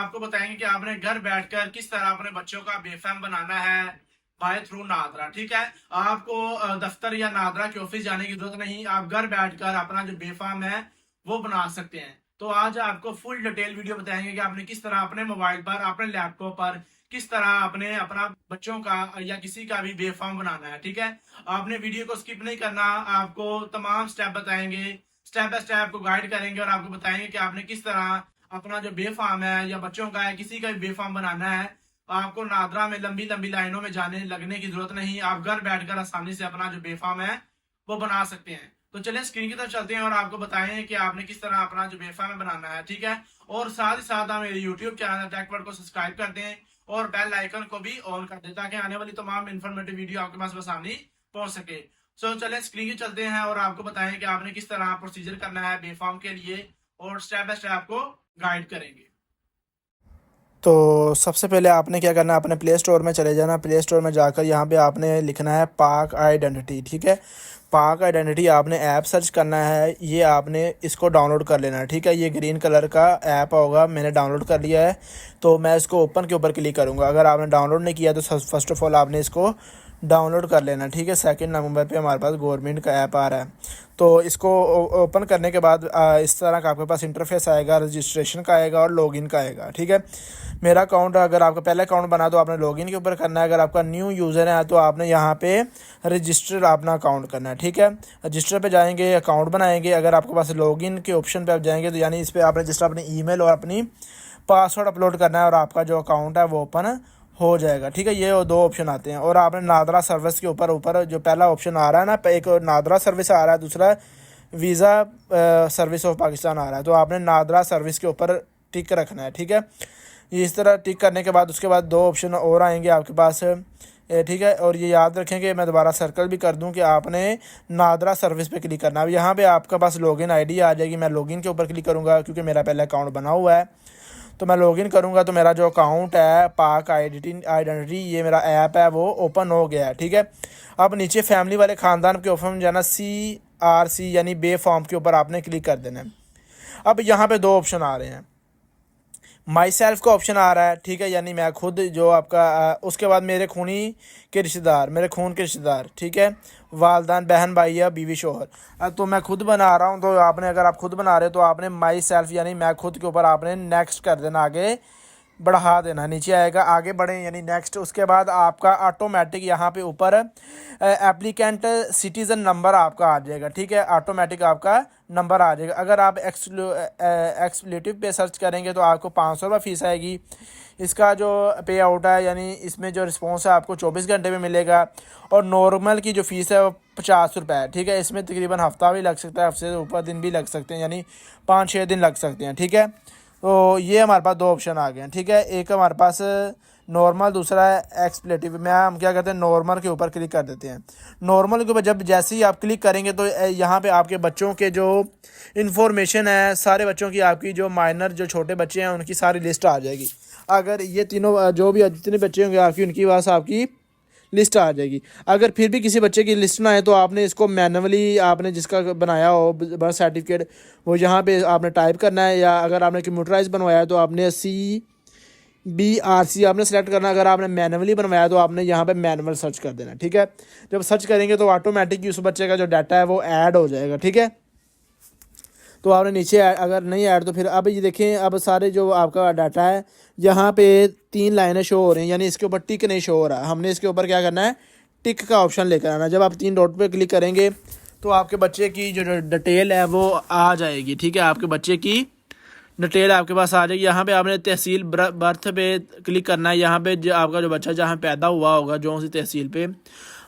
आपको बताएंगे कि आपने घर बैठकर किस तरह अपने बच्चों का बेफाम बनाना है बाय थ्रू नादरा। ठीक है, आपको दफ्तर या नादरा के ऑफिस जाने की जरूरत नहीं, आप घर बैठकर अपना जो बेफाम है वो बना सकते हैं। तो आज आपको फुल डिटेल वीडियो बताएंगे कि आपने किस तरह अपने मोबाइल पर, अपने लैपटॉप पर किस तरह आपने अपना बच्चों का या किसी का भी बेफाम बनाना है। ठीक है, आपने वीडियो को स्किप नहीं करना, आपको तमाम स्टेप बताएंगे, स्टेप बाय स्टेप आपको गाइड करेंगे और आपको बताएंगे कि आपने किस तरह अपना जो बेफाम है या बच्चों का है किसी का भी बेफाम बनाना है। आपको नादरा में लंबी लंबी लाइनों में जाने लगने की जरूरत नहीं, आप घर बैठकर आसानी से अपना जो बेफाम है वो बना सकते हैं। तो चलिए स्क्रीन की तरफ चलते हैं और आपको बताएं कि आपने किस तरह अपना जो बेफाम है बनाना है। ठीक है, और साथ ही साथ आप मेरे यूट्यूब चैनल टेकवर्ड को सब्सक्राइब कर दें और बेल आइकन को भी ऑन कर दें ताकि आने वाली तमाम इन्फॉर्मेटिव वीडियो आपके पास आसानी पहुंच सके। सो चलिए स्क्रीन की चलते हैं और आपको बताएं कि आपने किस तरह प्रोसीजर करना है बेफाम के लिए और स्टेप बाय स्टेप आपको गाइड करेंगे। तो सबसे पहले आपने क्या करना है, अपने प्ले स्टोर में चले जाना। प्ले स्टोर में जाकर यहाँ पे आपने लिखना है पाक आइडेंटिटी। ठीक है, पाक आइडेंटिटी आपने ऐप सर्च करना है, ये आपने इसको डाउनलोड कर लेना है। ठीक है, ये ग्रीन कलर का ऐप होगा, मैंने डाउनलोड कर लिया है। तो मैं इसको ओपन के ऊपर क्लिक करूँगा। अगर आपने डाउनलोड नहीं किया तो फर्स्ट ऑफ ऑल आपने इसको डाउनलोड कर लेना। ठीक है, सेकंड नंबर पे हमारे पास गवर्नमेंट का ऐप आ रहा है। तो इसको ओपन करने के बाद इस तरह का आपके पास इंटरफेस आएगा, रजिस्ट्रेशन का आएगा और लॉगिन का आएगा। ठीक है, मेरा अकाउंट, अगर आपका पहला अकाउंट बना तो आपने लॉगिन के ऊपर करना है, अगर आपका न्यू यूज़र है तो आपने यहाँ पे रजिस्टर अपना अकाउंट करना है। ठीक है, रजिस्टर पे जाएंगे, अकाउंट बनाएंगे। अगर आपके पास लॉगिन के ऑप्शन पे आप जाएंगे तो यानी इस पर आप रजिस्टर अपनी ईमेल और अपनी पासवर्ड अपलोड करना है और आपका जो अकाउंट है वो ओपन हो जाएगा। ठीक है, ये दो ऑप्शन आते हैं। और आपने नादरा सर्विस के ऊपर जो पहला ऑप्शन आ रहा है ना, एक नादरा सर्विस आ रहा है, दूसरा वीज़ा सर्विस ऑफ पाकिस्तान आ रहा है। तो आपने नादरा सर्विस के ऊपर टिक रखना है। ठीक है, इस तरह टिक करने के बाद उसके बाद दो ऑप्शन और आएंगे आपके पास। ठीक है, और ये याद रखें कि मैं दोबारा सर्कल भी कर दूं कि आपने नादरा सर्विस पे क्लिक करना है। अब यहाँ पे आपके पास लॉगिन आईडी आ जाएगी, मैं लॉगिन के ऊपर क्लिक करूँगा क्योंकि मेरा पहला अकाउंट बना हुआ है। तो मैं लॉगिन करूँगा तो मेरा जो अकाउंट है पाक आइडेंटिटी, ये मेरा ऐप है वो ओपन हो गया है। ठीक है, अब नीचे फैमिली वाले ख़ानदान के ऑप्शन जाना, CRC यानी बे फॉर्म के ऊपर आपने क्लिक कर देना है। अब यहाँ पे दो ऑप्शन आ रहे हैं, माई सेल्फ का ऑप्शन आ रहा है। ठीक है, यानी मैं खुद जो आपका उसके बाद मेरे खूनी के रिश्तेदार, मेरे खून के रिश्तेदार। ठीक है, वालदान, बहन, भाई या बीवी, शोहर। तो मैं खुद बना रहा हूँ, तो आपने, अगर आप खुद बना रहे हो तो आपने माई सेल्फ यानी मैं खुद के ऊपर आपने नेक्स्ट कर देना, आगे बढ़ा देना। नीचे आएगा आगे बढ़े यानी नेक्स्ट। उसके बाद आपका ऑटोमेटिक यहाँ पे ऊपर एप्लीकेंट सिटीज़न नंबर आपका आ जाएगा। ठीक है, ऑटोमेटिक आपका नंबर आ जाएगा। अगर आप एक्सप्लेटिव पे सर्च करेंगे तो आपको 500 रुपये फ़ीस आएगी। इसका जो पे आउट है यानी इसमें जो रिस्पॉन्स है आपको 24 घंटे में मिलेगा। और नॉर्मल की जो फ़ीस है वो 50 रुपये है। ठीक है, इसमें तकरीबन हफ्ता भी लग सकता है, हफ्ते से ऊपर दिन भी लग सकते हैं, यानी 5-6 दिन लग सकते हैं। ठीक है, तो ये हमारे पास दो ऑप्शन आ गए हैं। ठीक है, एक हमारे पास नॉर्मल, दूसरा है एक्सप्लेटिव। में हम क्या करते हैं, नॉर्मल के ऊपर क्लिक कर देते हैं। नॉर्मल के ऊपर जब जैसे ही आप क्लिक करेंगे तो यहाँ पे आपके बच्चों के जो इन्फॉर्मेशन है, सारे बच्चों की, आपकी जो माइनर जो छोटे बच्चे हैं उनकी सारी लिस्ट आ जाएगी। अगर ये तीनों जो भी जितने बच्चे होंगे आपकी, उनकी पास आपकी लिस्ट आ जाएगी। अगर फिर भी किसी बच्चे की लिस्ट ना आए तो आपने इसको मैनुअली, आपने जिसका बनाया हो बर्थ सर्टिफिकेट, वो यहाँ पे आपने टाइप करना है। या अगर आपने कंप्यूटराइज बनवाया है तो आपने CBRC आपने सेलेक्ट करना है। अगर आपने मैनुअली बनवाया तो आपने यहाँ पे मैनुअल सर्च कर देना। ठीक है, जब सर्च करेंगे तो ऑटोमेटिक उस बच्चे का जो डाटा है वो ऐड हो जाएगा। ठीक है, तो आपने नीचे अगर नहीं ऐड तो फिर अब ये देखें, अब सारे जो आपका डाटा है यहाँ पे 3 लाइनें शो हो रही हैं, यानी इसके ऊपर टिक नहीं शो हो रहा। हमने इसके ऊपर क्या करना है, टिक का ऑप्शन लेकर आना। जब आप 3 डॉट पे क्लिक करेंगे तो आपके बच्चे की जो डिटेल है वो आ जाएगी। ठीक है, आपके बच्चे की डिटेल आपके पास आ जाएगी। यहाँ पे आपने तहसील बर्थ पे क्लिक करना है। यहाँ पे जो आपका जो बच्चा जहाँ पैदा हुआ होगा जो सी तहसील पे,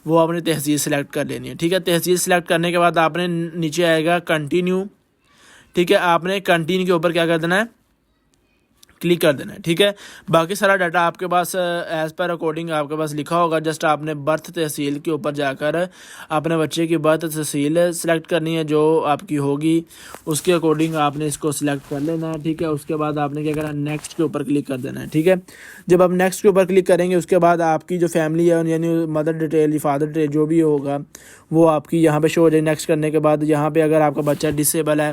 वो आपने तहसील सेलेक्ट कर लेनी है। ठीक है, तहसील सेलेक्ट करने के बाद आपने नीचे आएगा कंटिन्यू। ठीक है, आपने कंटिन्यू के ऊपर क्या कर देना है, क्लिक कर देना है। ठीक है, बाकी सारा डाटा आपके पास एज़ पर अकॉर्डिंग आपके पास लिखा होगा। जस्ट आपने बर्थ तहसील के ऊपर जाकर अपने बच्चे की बर्थ तहसील सेलेक्ट करनी है जो आपकी होगी, उसके अकॉर्डिंग आपने इसको सिलेक्ट कर लेना है। ठीक है, उसके बाद आपने क्या करना है, नेक्स्ट के ऊपर क्लिक कर देना है। ठीक है, जब आप नेक्स्ट के ऊपर क्लिक करेंगे उसके बाद आपकी जो फैमिली है यानी मदर डिटेल, फादर डिटेल जो भी होगा वो आपकी यहाँ पे शो हो जाएगी। नेक्स्ट करने के बाद यहाँ पे अगर आपका बच्चा डिसेबल है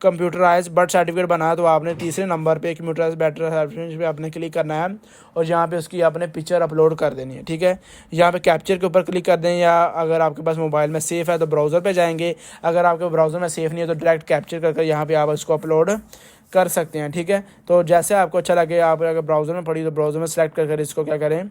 कंप्यूटराइज बर्थ सर्टिफिकेट बनाया तो आपने तीसरे नंबर पे कंप्यूटराइज बर्थ सर्टिफिकेट पे आपने क्लिक करना है और यहाँ पे उसकी आपने पिक्चर अपलोड कर देनी है, ठीक है। यहाँ पे कैप्चर के ऊपर क्लिक कर दें, या अगर आपके पास मोबाइल में सेफ़ है तो ब्राउज़र पे जाएंगे, अगर आपके ब्राउज़र में सेफ़ नहीं है तो डायरेक्ट कैप्चर करके यहाँ पे आप इसको अपलोड कर सकते हैं, ठीक है। तो जैसे आपको अच्छा लगे, आप अगर ब्राउज़र में पड़ी तो ब्राउज़र में सेलेक्ट कर इसको क्या करें,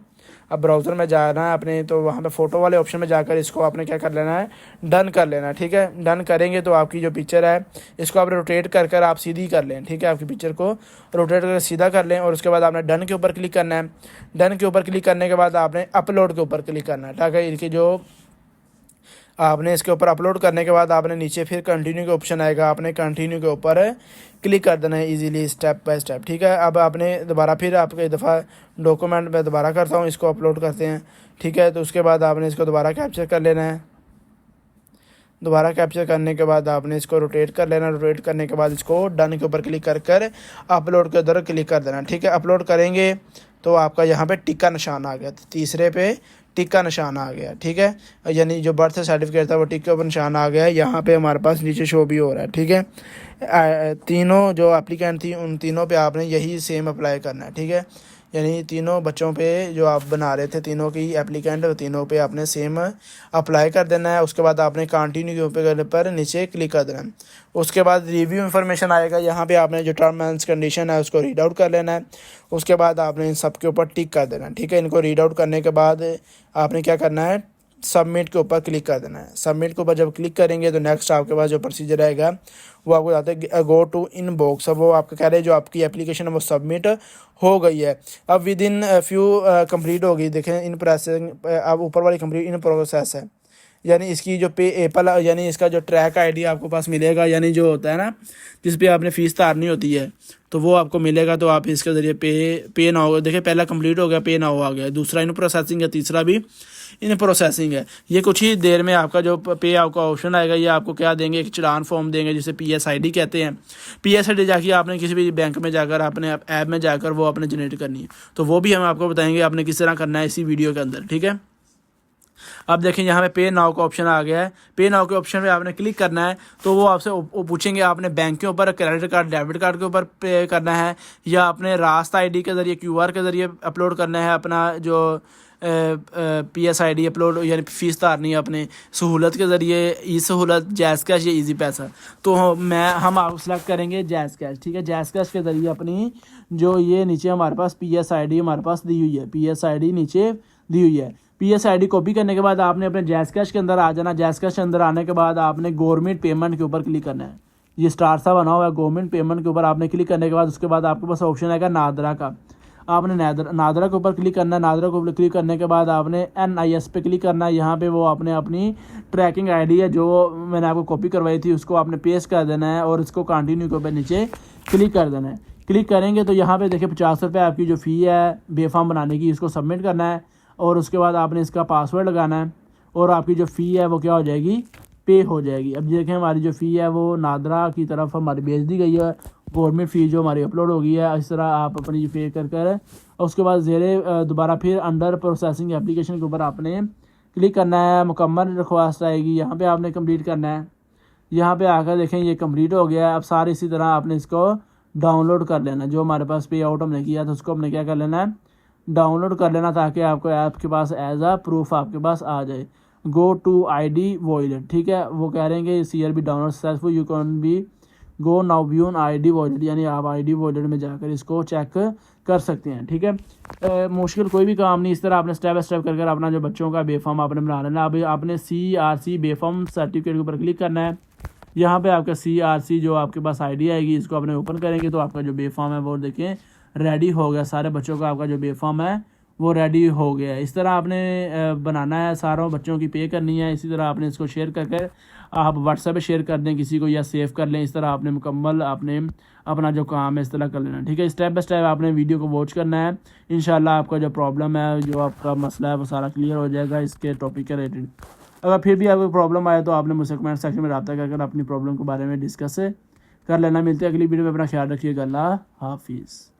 अब ब्राउज़र में जाना है अपने, तो वहाँ पे फ़ोटो वाले ऑप्शन में जाकर इसको आपने क्या कर लेना है, डन कर लेना है, ठीक है। डन करेंगे तो आपकी जो पिक्चर है इसको आप रोटेट कर आप सीधी कर लें, ठीक है। आपकी पिक्चर को रोटेट करके सीधा कर लें और उसके बाद आपने डन के ऊपर क्लिक करना है। डन के ऊपर क्लिक करने के बाद आपने अपलोड के ऊपर क्लिक करना है, ताकि इनकी जो आपने इसके ऊपर अपलोड करने के बाद आपने नीचे फिर कंटिन्यू का ऑप्शन आएगा, आपने कंटिन्यू के ऊपर क्लिक कर देना है इजीली स्टेप बाय स्टेप, ठीक है। अब आपने दोबारा फिर आपके दफ़ा डॉक्यूमेंट में दोबारा करता हूँ, इसको अपलोड करते हैं, ठीक है। तो उसके बाद आपने इसको दोबारा कैप्चर कर लेना है। दोबारा कैप्चर करने के बाद आपने इसको रोटेट कर लेना, रोटेट करने के बाद इसको डन के ऊपर क्लिक कर अपलोड के उधर क्लिक कर देना, ठीक है। अपलोड करेंगे तो आपका यहाँ पे टिक का निशान आ गया, तीसरे पे टिक का निशान आ गया, ठीक है। यानी जो बर्थ सर्टिफिकेट था वो टिक का निशान आ गया है, यहाँ पे हमारे पास नीचे शो भी हो रहा है, ठीक है। तीनों जो एप्लीकेंट थी उन तीनों पे आपने यही सेम अप्लाई करना है, ठीक है। यानी तीनों बच्चों पे जो आप बना रहे थे, तीनों की एप्लीकेंट, तीनों पे आपने सेम अप्लाई कर देना है। उसके बाद आपने कंटिन्यू के ऊपर पर नीचे क्लिक कर देना है। उसके बाद रिव्यू इन्फॉर्मेशन आएगा, यहाँ पे आपने जो टर्म एंड कंडीशन है उसको रीड आउट कर लेना है। उसके बाद आपने इन सब के ऊपर टिक कर देना है, ठीक है। इनको रीड आउट करने के बाद आपने क्या करना है, सबमिट के ऊपर क्लिक कर देना है। सबमिट के ऊपर जब क्लिक करेंगे तो नेक्स्ट आपके पास जो प्रोसीजर आएगा वो आपको बताते हैं गो टू इनबॉक्स। अब वो आपको कह रहे हैं जो आपकी एप्लीकेशन है वो सबमिट हो गई है। अब विद इन फ्यू कंप्लीट हो गई, देखें इन प्रोसेसिंग, अब ऊपर वाली कंप्लीट इन प्रोसेस है, यानी इसकी जो पे एपल यानी इसका जो ट्रैक आईडी आपको पास मिलेगा, यानी जो होता है ना जिस पे आपने फ़ीस तारनी होती है तो वो आपको मिलेगा। तो आप इसके ज़रिए पे ना होगा, देखिए पहला कंप्लीट हो गया, पे ना हो आ गया, दूसरा इन प्रोसेसिंग है, तीसरा भी इन प्रोसेसिंग है। ये कुछ ही देर में आपका जो पे आपका ऑप्शन आएगा, ये आपको क्या देंगे, एक चालान फॉर्म देंगे जिसे PSID कहते हैं। PSID जाके आपने किसी भी बैंक में जाकर अपने ऐप में जाकर वो आपने जनरेट करनी है, तो वो भी हम आपको बताएंगे आपने किस तरह करना है इसी वीडियो के अंदर, ठीक है। अब देखें यहाँ पे नाउ का ऑप्शन आ गया है। पे नाउ के ऑप्शन पे आपने क्लिक करना है तो वो आपसे पूछेंगे आपने बैंक के ऊपर, क्रेडिट कार्ड, डेबिट कार्ड के ऊपर पे करना है, या अपने रास्ता ID के ज़रिए, QR के ज़रिए अपलोड करना है अपना जो PSID अपलोड, यानी फ़ीस तारनी है अपने सहूलत के ज़रिए, ई सहूलत, जैज़ कैश या ईजी पैसा। तो हम आप सेलेक्ट करेंगे जैज़ कैश, ठीक है। जैज़ कैश के ज़रिए अपनी जो ये नीचे हमारे पास PSID हमारे पास दी हुई है, PSID नीचे दी हुई है। PSID कॉपी करने के बाद आपने अपने जैज़ कैश के अंदर आ जाना। जैज़ कैश के अंदर आने के बाद आपने गवर्नमेंट पेमेंट के ऊपर क्लिक करना है, ये स्टार सा बना हुआ है, गवर्नमेंट पेमेंट के ऊपर आपने क्लिक करने के बाद उसके बाद आपके पास ऑप्शन आएगा नादरा का, आपने नादरा के ऊपर क्लिक करना है। नादरा के ऊपर क्लिक करने के बाद आपने NIS पे क्लिक करना है। यहाँ पे वो आपने अपनी ट्रैकिंग ID है जो मैंने आपको कॉपी करवाई थी उसको आपने पेस्ट कर देना है और इसको कंटिन्यू के ऊपर नीचे क्लिक कर देना है। क्लिक करेंगे तो यहाँ पे देखिए 50 रुपये आपकी जो फ़ी है बेफाम बनाने की, इसको सबमिट करना है और उसके बाद आपने इसका पासवर्ड लगाना है और आपकी जो फ़ी है वो क्या हो जाएगी, पे हो जाएगी। अब देखें हमारी जो फ़ी है वो नादरा की तरफ हमारी भेज दी गई है, गवर्नमेंट फ़ी जो हमारी अपलोड हो गई है। इस तरह आप अपनी पे कर और उसके बाद दोबारा फिर अंडर प्रोसेसिंग एप्लीकेशन के ऊपर आपने क्लिक करना है, मुकम्मल दरख्वास्त आएगी, यहाँ पे आपने कंप्लीट करना है। यहाँ पे आकर देखें ये कंप्लीट हो गया है। अब सारे इसी तरह आपने इसको डाउनलोड कर लेना, जो हमारे पास पे आउट हमने किया था उसको हमने क्या कर लेना है, डाउनलोड कर लेना, ताकि आपको ऐप के पास एज आ प्रूफ आपके पास आ जाए। गो टू ID वॉलेट, ठीक है, वो कह रहे हैं कि CRB download successful, you can be go now view on ID wallet, यानी आप ID वॉलेट में जाकर इसको चेक कर सकते हैं, ठीक है। मुश्किल कोई भी काम नहीं, इस तरह आपने स्टेप बाय स्टेप कर अपना जो बच्चों का बेफाम आपने बना लेना। अब आपने CRC बेफाम सर्टिफिकेट के ऊपर क्लिक करना है। यहाँ पे आपका CRC जो आपके पास ID आएगी, इसको आपने ओपन करेंगे तो आपका जो बेफाम है वो देखें रेडी हो गया। सारे बच्चों का आपका जो बेफाम है वो रेडी हो गया है। इस तरह आपने बनाना है, सारों बच्चों की पे करनी है। इसी तरह आपने इसको शेयर करके आप WhatsApp पे शेयर कर दें किसी को या सेव कर लें। इस तरह आपने मुकम्मल आपने अपना जो काम है इस तरह कर लेना, ठीक है। स्टेप बाय स्टेप आपने वीडियो को वॉच करना है। इंशाल्लाह आपका जो प्रॉब्लम है, जो आपका मसला है वो सारा क्लियर हो जाएगा इसके टॉपिक के रिलेटेड। अगर फिर भी आपको प्रॉब्लम आए तो आपने मुझसे कमेंट सेक्शन में रब्ता कर अपनी प्रॉब्लम के बारे में डिस्कस कर लेना। मिलते हैं अगली वीडियो में, अपना ख्याल रखिएगा। अल्लाह हाफिज़।